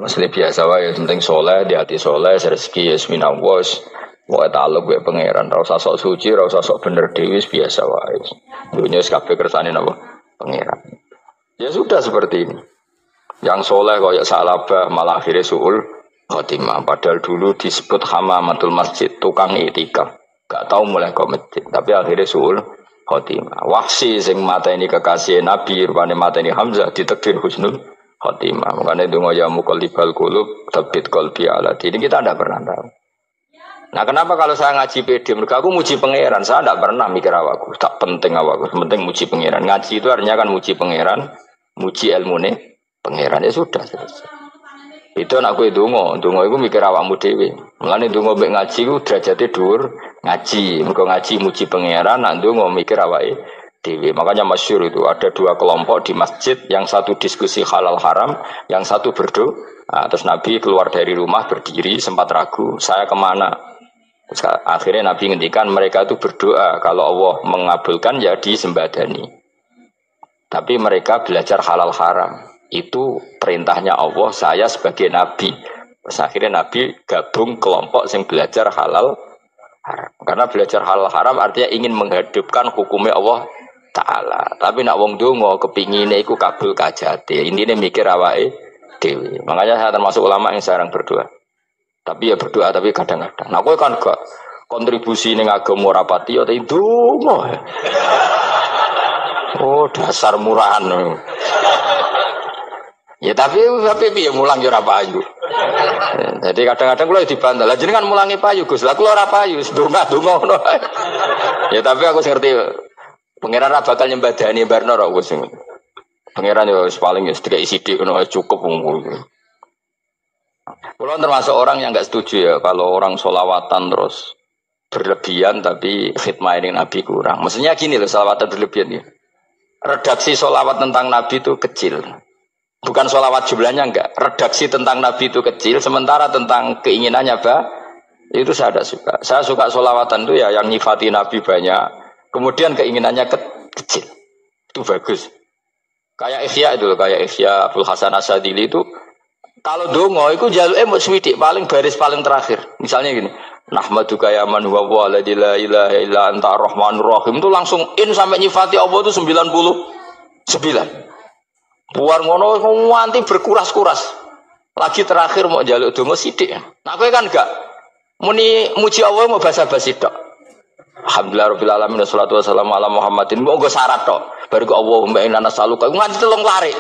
Maksudnya biasa wae, penting soleh, di hati soleh, rezeki ya seminawas. Wae taluk wae pangeran, ora usah sok suci, ora usah sok bener dhewe biasa wae. Dunia kabeh kersane napa? Pangeran. Ya sudah seperti ini. Yang soleh kaya salabah malah akhirnya suul khotimah. Padahal dulu disebut hamamatul masjid, tukang itikaf. Gak tahu mulai kok masjid, tapi akhirnya suul khotimah. Wahsi sing mateni kekasih Nabi, rupane mateni Hamzah ditakdir husnul khotimah. Makanya donga ya muqallibal qulub tsabbit qalbi ala dini. Kita tidak pernah tahu. Nah, kenapa kalau saya ngaji PD? Mereka aku muji pangeran, saya tidak pernah mikir awakku, tak penting awakku, penting muji pangeran. Ngaji itu artinya kan muji pangeran, muji ilmune pangeran, ya sudah selesai. Itu anakku itu donga itu mikir awakmu dhewe. Mulane donga mek ngaji ku derajate dhuwur, ngaji, mergo ngaji muji pangeran, nak donga mikir awake dhewe. Makanya masyhur itu ada dua kelompok di masjid, yang satu diskusi halal haram, yang satu berdoa. Nah, terus Nabi keluar dari rumah berdiri, sempat ragu, saya kemana? Akhirnya Nabi ngendikan mereka itu berdoa kalau Allah mengabulkan ya disembadani. Tapi mereka belajar halal haram. Itu perintahnya Allah, saya sebagai Nabi. Terus akhirnya Nabi gabung kelompok yang belajar halal haram. Karena belajar halal haram artinya ingin menghidupkan hukumnya Allah Ta'ala. Tapi nak wong donga kepingine iku kabul kajate. Intine mikir awake dhewe. Makanya saya termasuk ulama yang jarang berdoa. Tapi ya berdoa, tapi kadang-kadang. Nah, kowe kan gak kontribusi ning agama ora pati ya ndonga. Oh, dasar murahan. Ya tapi piye mulang ya ora payu. Jadi kadang-kadang kula dibantah. Lah jenengan mulangi payu, Gus. Lah kula ora payu, ndonga-ndonga ngono. Ya tapi aku ngerti pangeran ra bakal nyembadani barno ra wis. Pangeran ya paling ya sedikit sithik ngono cukup wong. Kalau termasuk orang yang nggak setuju ya kalau orang sholawatan terus berlebihan tapi khidmah ini Nabi kurang. Maksudnya gini loh, sholawatan berlebihan ya. Redaksi sholawat tentang Nabi itu kecil. Bukan sholawat jumlahnya enggak. Redaksi tentang Nabi itu kecil. Sementara tentang keinginannya itu saya tidak suka. Saya suka sholawatan itu ya yang nyifati Nabi banyak. Kemudian keinginannya kecil. Itu bagus. Kayak Ihya itu, kayak Ihya Abdul Hasan Asadili itu. Kalau dongo itu jaluke mau swidik paling baris paling terakhir. Misalnya gini, nahmaduka ya man huwa la ilaha illa anta arrahmanur rahim itu langsung in sampai nyifati Allah itu 99. Buar ngono nganti berkuras-kuras. Lagi terakhir mau jaluk dongo sithik. Nah kowe kan enggak muni muji Allah mau basa-basi tok. Alhamdulillah rabbil alamin wassalatu wassalamu ala Muhammadin. Monggo syarat tok. Baru ke Allahumma inna nas'aluka nganti telung lari.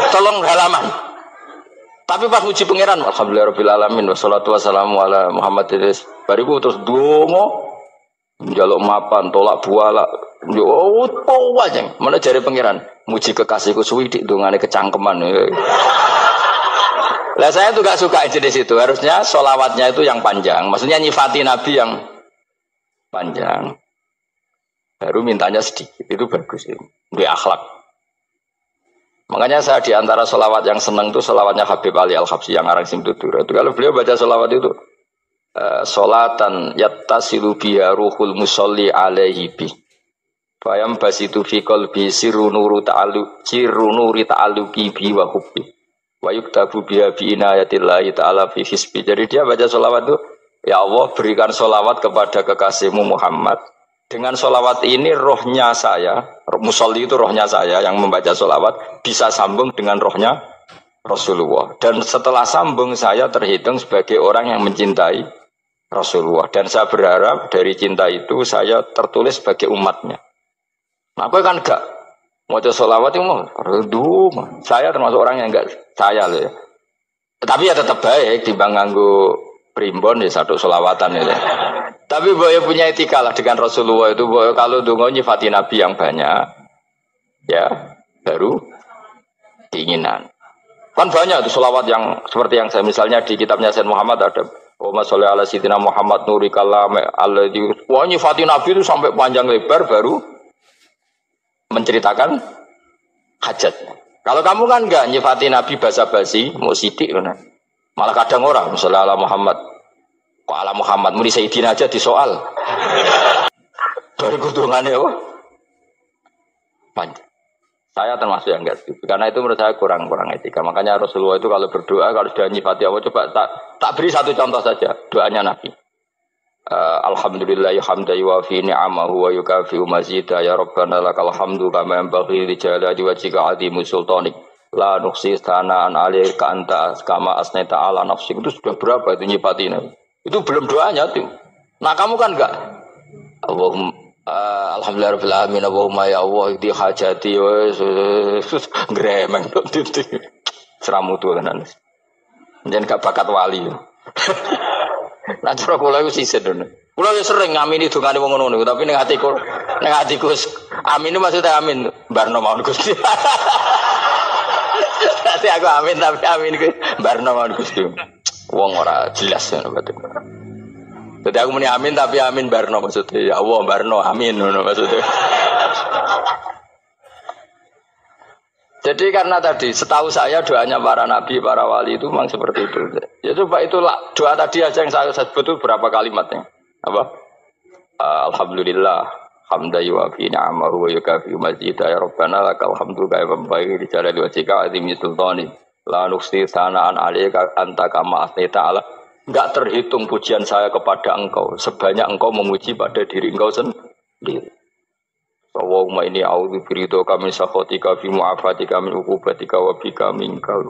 Telung halaman. Tapi pas muji pangeran, alhamdulillah rabbil alamin wassalatu wassalamu ala Muhammadin. Bariku terus dongo njaluk mapan, tolak buala. Yo opo wae. Mana jare pangeran, muji kekasihku suwi dik dongane kecangkeman. Lah saya tuh gak suka jenis itu. Harusnya sholawatnya itu yang panjang. Maksudnya nyifati Nabi yang panjang. Baru mintanya sedikit. Itu bagus itu. Di akhlak. Makanya saya diantara sholawat yang senang itu sholawatnya Habib Ali Al-Habsyi yang arang Simtutur. Itu kalau beliau baca sholawat itu sholatan yattasilu biha ruhul musolli alaihi bi fayam basitu fi qalbi sirru nuri ta'alluqi bi wa hubbi wa yuktabu biha bi inayatillahi ta'ala fi hisbi. Jadi dia baca sholawat itu, ya Allah berikan sholawat kepada kekasihmu Muhammad. Dengan sholawat ini rohnya saya, musolli itu rohnya saya yang membaca sholawat bisa sambung dengan rohnya Rasulullah. Dan setelah sambung saya terhitung sebagai orang yang mencintai Rasulullah. Dan saya berharap dari cinta itu saya tertulis sebagai umatnya. Nah aku kan enggak mau sholawat itu mau saya termasuk orang yang enggak saya loh ya. Tapi ya tetap baik dibanding nganggo primbon ya satu sholawatan ya. Tapi boleh punya etika lah dengan Rasulullah itu. Boleh kalau dongo nyifati Nabi yang banyak, ya baru keinginan. Kan banyak tuh sholawat yang seperti yang saya misalnya di kitabnya Sayyid Muhammad ada Allahumma sholli ala sayyidina Muhammad nuri kalam alladzi. Wah nyifati Nabi itu sampai panjang lebar baru menceritakan hajatnya. Kalau kamu kan enggak nyifati Nabi basa-basi, mau sidik kan. Malah kadang orang misalnya ala Muhammad. Kok ala Muhammad muni Sayyidina aja disoal. Baru kudungannya apa? Panjang. Saya termasuk yang enggak setuju. Karena itu menurut saya kurang etika. Makanya Rasulullah itu kalau berdoa, kalau sudah nyifati Allah, coba tak beri satu contoh saja doanya Nabi. Alhamdulillah hamdan yuwafi ni'amahu wa yukafi'u mazida ya Rabbana lakal hamdu kama yanbaghi li jalali wajhika 'azimi sultanik la nuqsi sana'an 'alaika anta kama asnaita 'ala nafsik. Itu sudah berapa itu nyifatinya? Itu belum doanya tuh. Nah, kamu kan enggak Allahumma alhamdulillahirabbil alamin Allahumma ya Allah di hajati wes gremeng titik seramu tuh tenan. Jangan gak bakat wali. Nah, cara kula iku sisih dene. Kula yo sering ngamini dongane wong ngono niku, tapi ning atiku amin maksudnya amin barno mawon Gusti. Dadi aku amin tapi amin ku barno mawon Gusti. Wong ora jelas ngono berarti. Dadi aku muni amin tapi amin barno maksudnya ya Allah barno amin ngono maksudnya. Jadi karena tadi setahu saya doanya para nabi, para wali itu memang seperti itu. Ya coba itulah doa tadi aja yang saya sebut itu berapa kalimatnya? Apa? Alhamdulillah hamdan yuwafi ni'amahu wa yukafi'u mazida ya Rabbana lakal hamdu kama yanbaghi li jalali wajhika 'azimi sultani la nuqsi sana'an 'alaika anta kama asnaita 'ala. Enggak terhitung pujian saya kepada engkau sebanyak engkau memuji pada diri engkau sendiri. Allahumma inni a'udzu biridhoka min sakhatika fi mu'afatika min uqubatika wa bika minkal.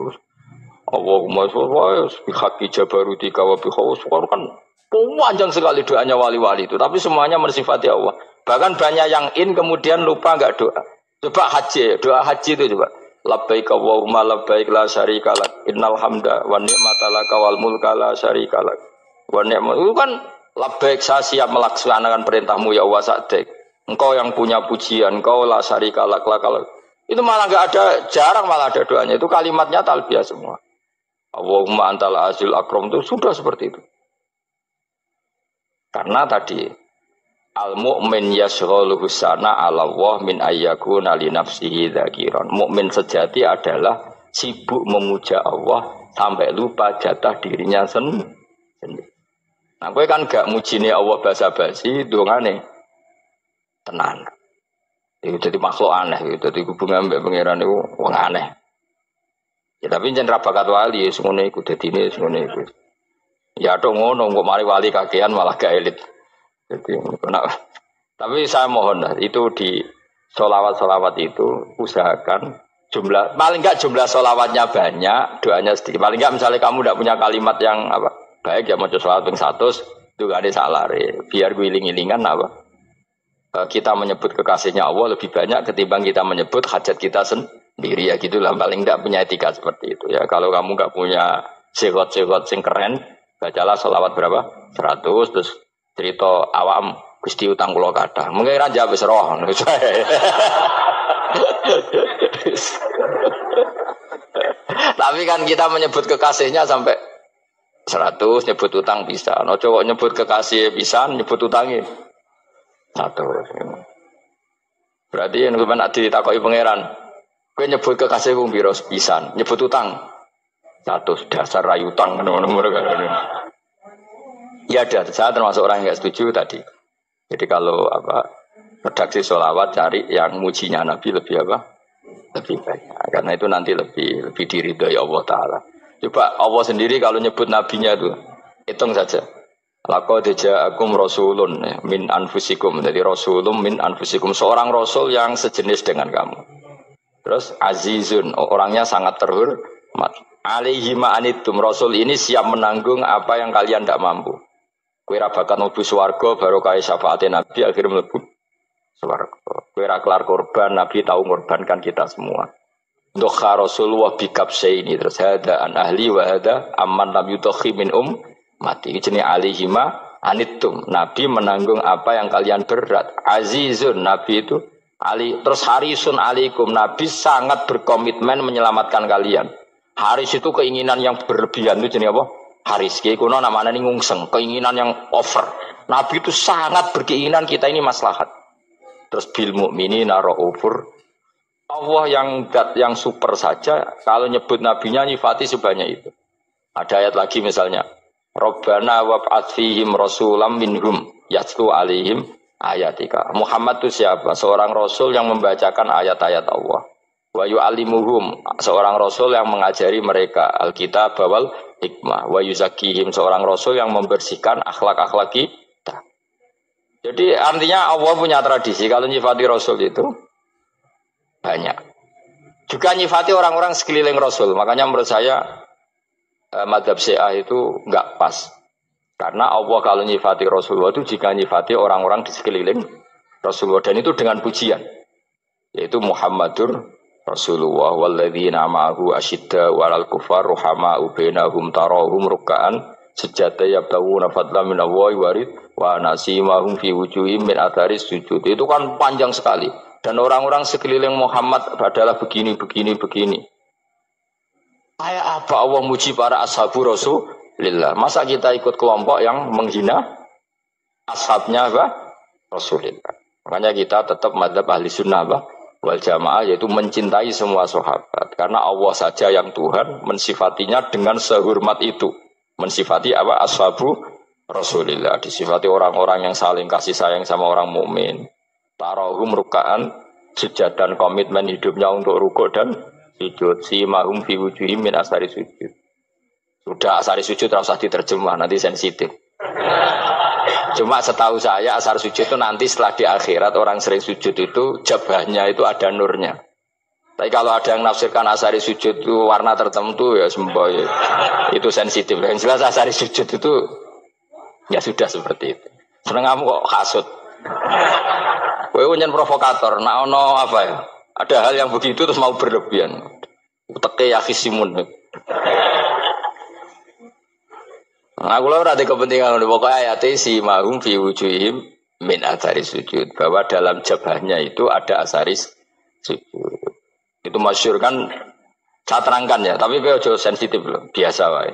Allahumma sholli bi haqqi jabarutika wa bi khawsika kan panjang sekali doanya wali-wali itu, tapi semuanya mensifati Allah. Bahkan banyak yang kemudian lupa enggak doa. Coba haji, doa haji itu coba. Labbaik Allahumma labbaik la syarika lak innal hamda wan ni'mata laka wal mulka la syarika lak. Wa ni'mat itu kan labbaik saya siap melaksanakan perintahmu ya Allah sa'dik. Engkau yang punya pujian, engkau la syarika lak. Itu malah enggak ada, jarang malah ada doanya. Itu kalimatnya talbiyah semua. Allahumma antal azil akram itu sudah seperti itu. Karena tadi al-mu'min yashghaluhu sana 'ala Allah min ayyakuna li nafsihi dzakiran. Mukmin sejati adalah sibuk memuja Allah sampai lupa jatah dirinya sendiri. Nah, kowe kan gak mujine Allah basa-basi, dongane tenan. Itu jadi makhluk aneh, itu jadi hubungan mbek pangeran itu wong aneh. Ya tapi jangan bakat wali, semuanya ikut jadi semuanya ikut. Ya dong ngono, kok mari wali kakean malah gak elit. Jadi, tapi saya mohon itu di solawat itu usahakan jumlah paling enggak jumlah solawatnya banyak, doanya sedikit. Paling enggak misalnya kamu tidak punya kalimat yang apa baik ya mau solawat ping 100 itu gak ada salah biar guling-gilingan apa. Kita menyebut kekasihnya Allah lebih banyak ketimbang kita menyebut hajat kita sendiri ya gitulah, paling enggak punya etika seperti itu ya. Kalau kamu enggak punya segot-segot sing keren, bacalah selawat berapa 100 terus cerita awam Gusti utang kula kathah mengke ra jawab wis roh. Tapi kan kita menyebut kekasihnya sampai 100, nyebut utang bisa. No cowok nyebut kekasih bisa, nyebut utangnya 100. Berarti yang sampean ditakoki pangeran, kowe nyebut kekasih wong pira pisan, nyebut utang 100 dasar rayu utang ngono-ngono kan. Ya ada, saya termasuk orang yang nggak setuju tadi. Jadi kalau redaksi sholawat cari yang mujinya Nabi lebih lebih banyak. Karena itu nanti lebih diridhoi Allah Taala. Coba Allah sendiri kalau nyebut nabinya itu hitung saja. Laqad ja'akum rasulun min anfusikum. Jadi rasulun min anfusikum, seorang rasul yang sejenis dengan kamu. Terus azizun, orangnya sangat terhormat. Alaihi ma'anitum, rasul ini siap menanggung apa yang kalian tidak mampu. Kowe ra bakal mlebu swarga barokah syafaate Nabi akhirnya mlebu swarga. Kowe ra kelar korban, Nabi tahu mengorbankan kita semua. Dokha Rasulullah bikabse ini terus ada an ahli wa ada amman lam yudokhi min mati. Ini alihima anitum. Nabi menanggung apa yang kalian berat. Azizun, Nabi itu ali terus harisun alaikum. Nabi sangat berkomitmen menyelamatkan kalian. Haris itu keinginan yang berlebihan itu jenis apa? Haris, kiai kuno namanya ini ngungseng, keinginan yang over. Nabi itu sangat berkeinginan kita ini maslahat. Terus bil mukminina raufur. Allah yang super saja kalau nyebut nabinya nyifati sebanyak itu. Ada ayat lagi misalnya, Rabbana wab'ats fihim rasulam minhum yatlu alaihim ayatika. Muhammad itu siapa? Seorang rasul yang membacakan ayat-ayat Allah. Wa yu'allimuhum, seorang rasul yang mengajari mereka alkitab wal hikmah. Wa yuzakkihim, seorang rasul yang membersihkan akhlak-akhlak kita. Jadi artinya Allah punya tradisi kalau nyifati rasul itu banyak. Juga nyifati orang-orang sekeliling rasul. Makanya menurut saya madzhab Syiah itu enggak pas. Karena Allah kalau nyifati Rasulullah itu jika nyifati orang-orang di sekeliling Rasulullah, dan itu dengan pujian. Yaitu Muhammadur Rasulullah walladzina ma'ahu asyidda 'alal kuffar ruhama'u bainahum tarahum ruk'an sujada yabtaguna fadlan minallahi warid wa nasimahum fi wujuhihim min atharis sujud. Itu kan panjang sekali. Dan orang-orang sekeliling Muhammad adalah begini. Kayak apa Allah muji para ashabu Rasulillah? Masa kita ikut kelompok yang menghina ashabnya Rasulillah? Makanya kita tetap madzhab ahli sunnah wal jamaah, yaitu mencintai semua sahabat. Karena Allah saja yang Tuhan mensifatinya dengan sehormat itu. Mensifati ashabu Rasulillah. Disifati orang-orang yang saling kasih sayang sama orang mukmin. Tarahum ruka'an, sujud dan komitmen hidupnya untuk rukuk dan sujud. Si mahum fi wujuhim min asari sujud. Sudah asari sujud tidak usah diterjemah, nanti sensitif. Cuma setahu saya asar sujud itu nanti setelah di akhirat orang sering sujud itu jabahnya itu ada nurnya. Tapi kalau ada yang nafsirkan asari sujud itu warna tertentu ya semboh ya. Itu sensitif. Yang jelas asari sujud itu ya sudah seperti itu. Seneng kamu kok hasut. Kowe nyen provokator, nak ono apa ya? Ada hal yang begitu terus mau berlebihan. Uteke ya khisimun. Nah, kalau ora ada kepentingan pokoknya ayat si mahum fi wujuhim min athari sujud, bahwa dalam jabahnya itu ada asaris sujud. Itu masyhur kan, saya terangkan ya, tapi kowe aja sensitif loh, biasa wae.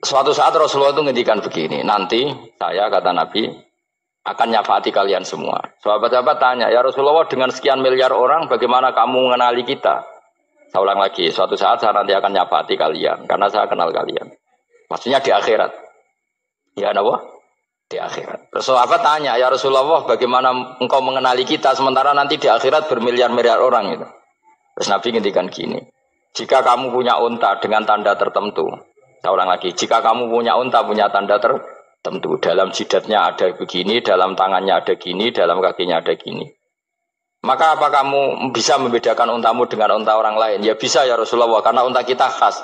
Suatu saat Rasulullah itu ngendikan begini, nanti saya kata Nabi akan nyafaati kalian semua. Sahabat-sahabat tanya, ya Rasulullah dengan sekian miliar orang bagaimana kamu mengenali kita? Saya ulang lagi, suatu saat saya nanti akan nyafaati kalian karena saya kenal kalian. Maksudnya di akhirat. Ya apa? Di akhirat. Terus sahabat tanya, ya Rasulullah bagaimana engkau mengenali kita sementara nanti di akhirat bermiliar-miliar orang itu. Terus Nabi ngendikan gini, jika kamu punya unta dengan tanda tertentu, saya ulang lagi, jika kamu punya unta punya tanda tertentu, dalam jidatnya ada begini, dalam tangannya ada gini, dalam kakinya ada gini, maka apa kamu bisa membedakan untamu dengan unta orang lain? Ya bisa ya Rasulullah, karena unta kita khas.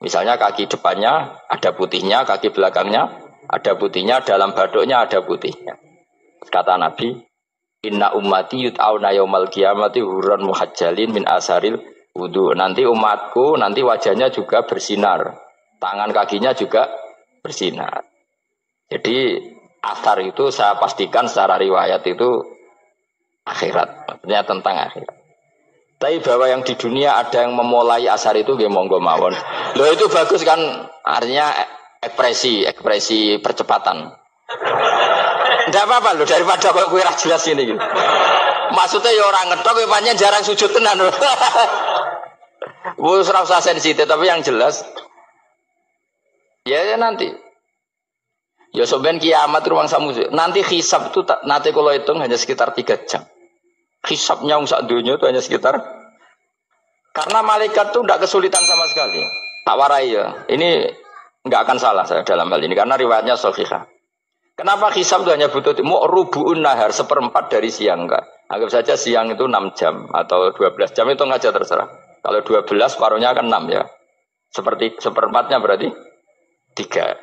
Misalnya kaki depannya ada putihnya, kaki belakangnya ada putihnya, dalam baduknya ada putihnya. Kata Nabi, inna ummati yut'auna yaumal qiyamati hurran muhajjalin min asaril wudu. Nanti umatku nanti wajahnya juga bersinar, tangan kakinya juga bersinar. Jadi asar itu saya pastikan secara riwayat itu akhirat, maksudnya tentang akhirat. Tapi bahwa yang di dunia ada yang memulai asar itu nggih monggo mawon. Loh itu bagus kan, artinya ekspresi percepatan. Ndak apa-apa loh, daripada kok kowe ora jelas ini gitu. Maksudnya ya orang ngetok kowe pancen jarang sujud tenan. Wis ora usah sensitif, tapi yang jelas ya nanti. Ya soben kiamat ruang samu. Nanti hisab itu nanti kalau hitung hanya sekitar 3 jam. Hisabnya sak dunia itu hanya sekitar, karena malaikat itu tidak kesulitan sama sekali. Tak warai ya. Ini enggak akan salah saya dalam hal ini karena riwayatnya sahihah. Kenapa hisab itu hanya butuh rubu'un nahar, 1/4 dari siang enggak? Anggap saja siang itu 6 jam atau 12 jam itu enggak aja terserah. Kalau 12 paruhnya kan 6 ya. Seperti 1/4-nya berarti 3.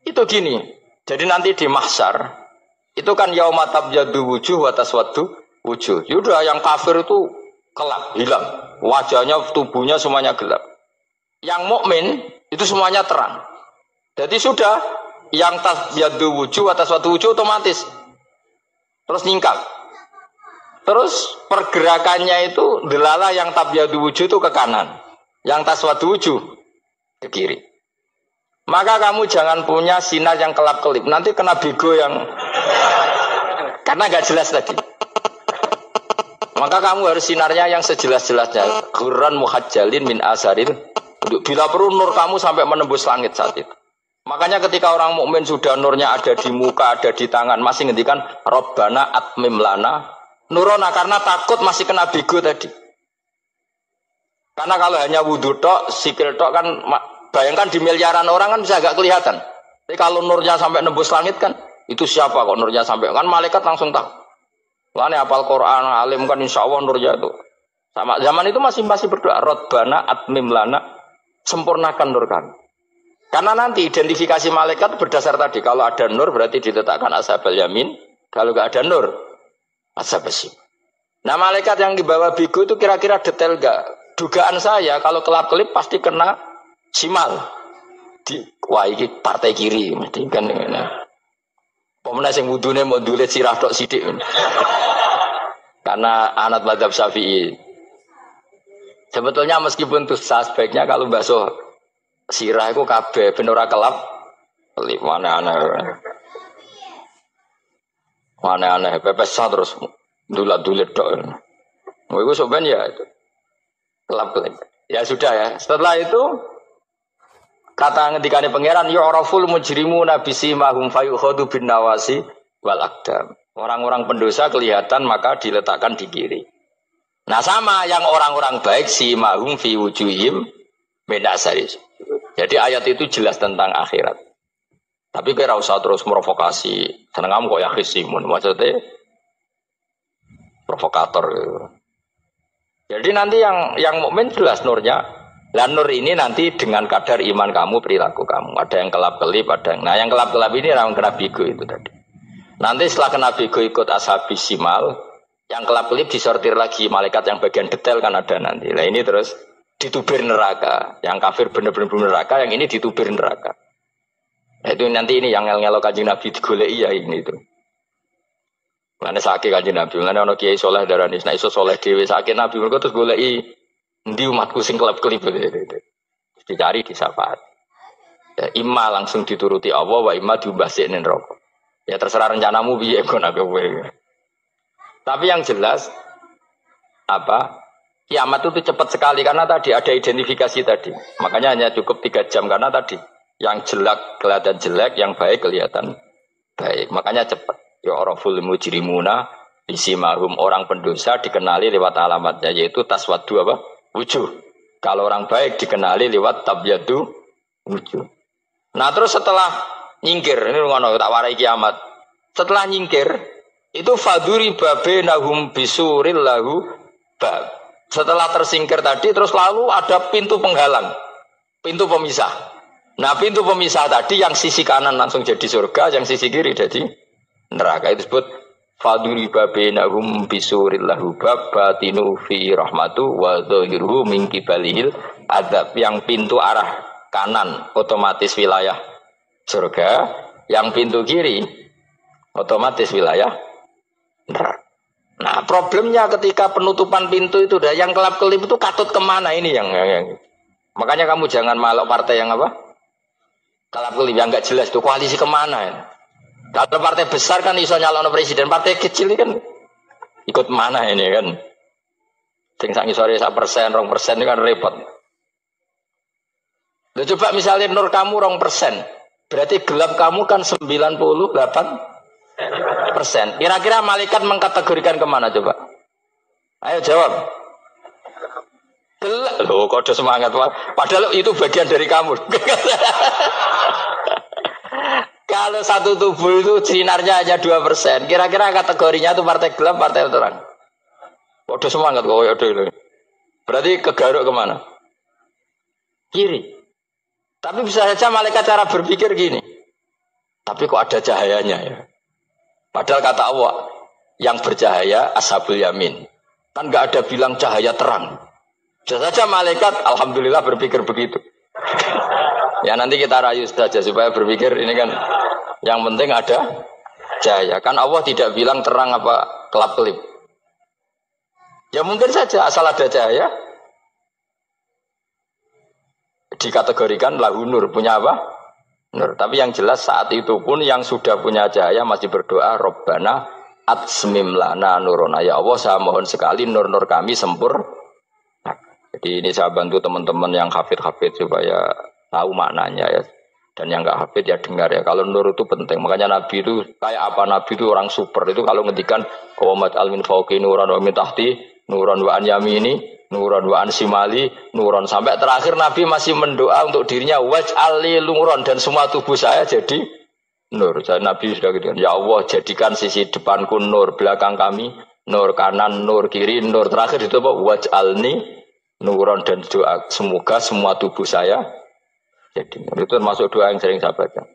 Itu gini. Jadi nanti di mahsyar itu kan yauma tabyaddu wujuh wa taswaddu wujuh. Yaudah yang kafir itu kelap, hilang. Wajahnya, tubuhnya semuanya gelap. Yang mukmin itu semuanya terang. Jadi sudah yang tabyaddu wujuh wa taswaddu wujuh otomatis terus ningkat. Terus pergerakannya itu delala yang tabyaddu wujuh itu ke kanan, yang taswaddu wujuh ke kiri. Maka kamu jangan punya sinar yang kelap-kelip. Nanti kena bego yang karena nggak jelas tadi. Maka kamu harus sinarnya yang sejelas-jelasnya. Hurran muhajjalin min asaril. Bila perlu nur kamu sampai menembus langit saat itu. Makanya ketika orang mukmin sudah nurnya ada di muka, ada di tangan, masih ngendikan Rabbana atmim lana Nurona karena takut masih kena bigo tadi. Karena kalau hanya wudhu tok, sikil tok kan, bayangkan di miliaran orang kan bisa agak kelihatan. Tapi kalau nurnya sampai nembus langit kan, itu siapa kok nurnya sampai, kan malaikat langsung tahu. Makanya hafal Quran, alim kan insya Allah nurnya itu. Sama zaman itu masih berdoa, Rabbana atmim lana, sempurnakan nur kami. Karena nanti identifikasi malaikat berdasar tadi, kalau ada nur berarti diletakkan ashabal yamin, kalau nggak ada nur, ashabal shimal. Nah malaikat yang dibawa bigo itu kira-kira detail gak? Dugaan saya kalau kelap-kelip pasti kena simal. Wah ini partai kiri mesti kan. Pemenang yang wudhunya mau dulit sirah tok sidik. Karena anak madzhab Syafi'i. Sebetulnya meskipun itu sebaiknya kalau basuh sirah itu kabeh ben ora kelap. Mana aneh pepes terus dulat-dulit tok. Itu sebenarnya ya itu. Kelap-kelip. Ya sudah ya. Setelah itu kata ngendikane pangeran yu'raful mujrimuna bisimahum fayukhadu bin nawasi wal aqdam. Orang-orang pendosa kelihatan maka diletakkan di kiri. Nah sama yang orang-orang baik simahum fi wujuhim min asari. Jadi ayat itu jelas tentang akhirat. Tapi kira usah terus provokasi. Seneng kamu kok ya khisimun maksudnya provokator gitu. Jadi nanti yang mukmin jelas nurnya. Lah nur ini nanti dengan kadar iman kamu, perilaku kamu. Ada yang kelap-kelip, ada yang... Nah yang kelap-kelip ini yang kena bigo itu tadi. Nanti setelah kena bigo ikut ashabis simal, yang kelap-kelip disortir lagi malaikat yang bagian detail kan ada nanti. Nah ini terus ditubir neraka. Yang kafir benar-benar neraka, yang ini ditubir neraka. Nah, itu nanti ini yang ngel-ngelo kanjeng Nabi digoleki ya ini itu. Mana sakit kanjeng Nabi, mana ono kiai soleh darani, nah iso soleh dewi sakit Nabi, mereka terus goleki ndi umatku sing kelap-kelip itu. Dicari di syafaat. Ya, imma langsung dituruti Allah, wa imma diubasin neraka. Ya terserah rencanamu piye kon aku kowe. Tapi yang jelas apa? Kiamat itu cepat sekali karena tadi ada identifikasi tadi. Makanya hanya cukup 3 jam karena tadi yang jelek kelihatan jelek, yang baik kelihatan baik. Makanya cepat. Ya oraful mujrimuna bisimahum, orang pendosa dikenali lewat alamatnya yaitu taswaddu apa? Wujuh. Kalau orang baik dikenali lewat tabyadu wujuh. Nah terus setelah nyingkir, ini ngono tak warai kiamat. Setelah nyingkir itu faduri babenahum bisuril lahu bab. Setelah tersingkir tadi terus lalu ada pintu penghalang, pintu pemisah. Nah pintu pemisah tadi yang sisi kanan langsung jadi surga, yang sisi kiri jadi neraka. Itu disebut faduri babenahum bisuril lahu bab batinu fi rahmatu wa dhahiruhu min kibalihil adab. Yang pintu arah kanan otomatis wilayah surga, yang pintu kiri otomatis wilayah neraka. Nah problemnya ketika penutupan pintu itu dah yang kelap-kelip itu katut kemana ini yang makanya kamu jangan malok partai yang apa kelap-kelip yang nggak jelas itu koalisi kemana ya. Kalau partai besar kan iso nyalon presiden, partai kecil ini kan ikut mana ini kan? Sing sak ngisore 1%, 2% ini kan repot. Loh, coba misalnya nur kamu 2%, berarti gelap kamu kan 98%. Kira-kira malaikat mengkategorikan kemana coba? Ayo jawab. Gelap. Loh, kode semangat Pak. Padahal itu bagian dari kamu. Kalau satu tubuh itu sinarnya hanya 2%, kira-kira kategorinya itu partai gelap, partai terang. Kode semangat kok ya dulu. Berarti kegaruk kemana? Kiri. Tapi bisa saja malaikat cara berpikir gini. Tapi kok ada cahayanya ya? Padahal kata Allah, yang bercahaya ashabul yamin. Kan nggak ada bilang cahaya terang. Bisa saja malaikat, alhamdulillah berpikir begitu. Ya nanti kita rayu saja supaya berpikir ini kan yang penting ada cahaya. Kan Allah tidak bilang terang apa kelap-kelip. Ya mungkin saja asal ada cahaya dikategorikan lahu nur, punya apa? Nur. Tapi yang jelas saat itu pun yang sudah punya cahaya masih berdoa Rabbana atsmim lana nurona. Ya Allah saya mohon sekali nur-nur kami sempurna. Jadi ini saya bantu teman-teman yang hafid-hafid supaya tahu maknanya ya. Dan yang nggak hafid ya dengar ya. Kalau nur itu penting. Makanya Nabi itu kayak apa? Nabi itu orang super. Itu kalau ngendikan qawamat al min fauqi nuran wa min tahti nuran wa an yamini nuran wa an simali nuran, sampai terakhir Nabi masih mendoa untuk dirinya waj'al li nuran, dan semua tubuh saya jadi nur. Jadi Nabi sudah gitu kan. Ya Allah, jadikan sisi depanku nur, belakang kami nur, kanan nur, kiri nur. Terakhir itu apa? Waj'alni nuran, dan doa semoga semua tubuh saya jadi nur. Itu termasuk doa yang sering saya baca.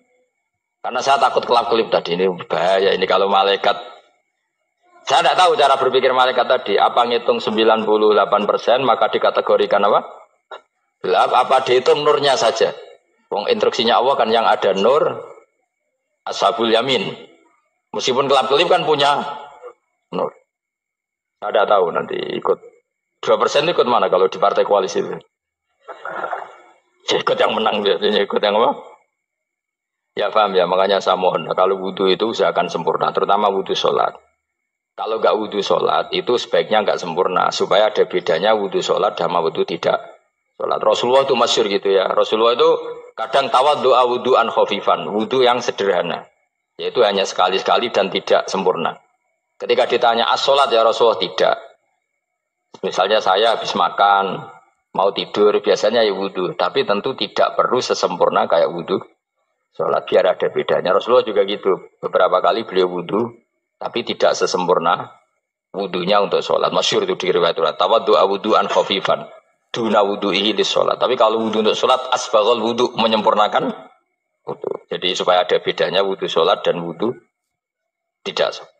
Karena saya takut kelap-kelip tadi, ini bahaya ini kalau malaikat. Saya tidak tahu cara berpikir malaikat tadi. Apa ngitung 98% maka dikategorikan apa? Gelap. Apa dihitung nurnya saja? Wong instruksinya Allah kan yang ada nur ashabul yamin. Meskipun kelap-kelip kan punya nur. Saya tidak tahu nanti ikut 2% ikut mana kalau di partai koalisi itu. Ikut yang menang biasanya, ikut yang apa? Ya paham ya, makanya saya mohon. Kalau wudhu itu usahakan sempurna, terutama wudhu sholat. Kalau nggak wudhu sholat itu sebaiknya nggak sempurna, supaya ada bedanya wudhu sholat sama wudhu tidak sholat. Rasulullah itu masyhur gitu ya. Rasulullah itu kadang tawaddu'a wudhu'an khafifan, wudhu yang sederhana, yaitu hanya sekali-sekali dan tidak sempurna. Ketika ditanya as-sholat ya Rasulullah, tidak. Misalnya saya habis makan, mau tidur, biasanya ya wudhu, tapi tentu tidak perlu sesempurna kayak wudhu sholat, biar ada bedanya. Rasulullah juga gitu, beberapa kali beliau wudhu tapi tidak sesempurna wudunya untuk sholat. Masyhur itu di riwayat tawaddu'a wudhu'an khafifan duna wudhu'ihi lis sholat. Tapi kalau wudhu untuk sholat asbaghal wudhu, menyempurnakan wudhu. Jadi supaya ada bedanya wudhu sholat dan wudhu tidak sholat.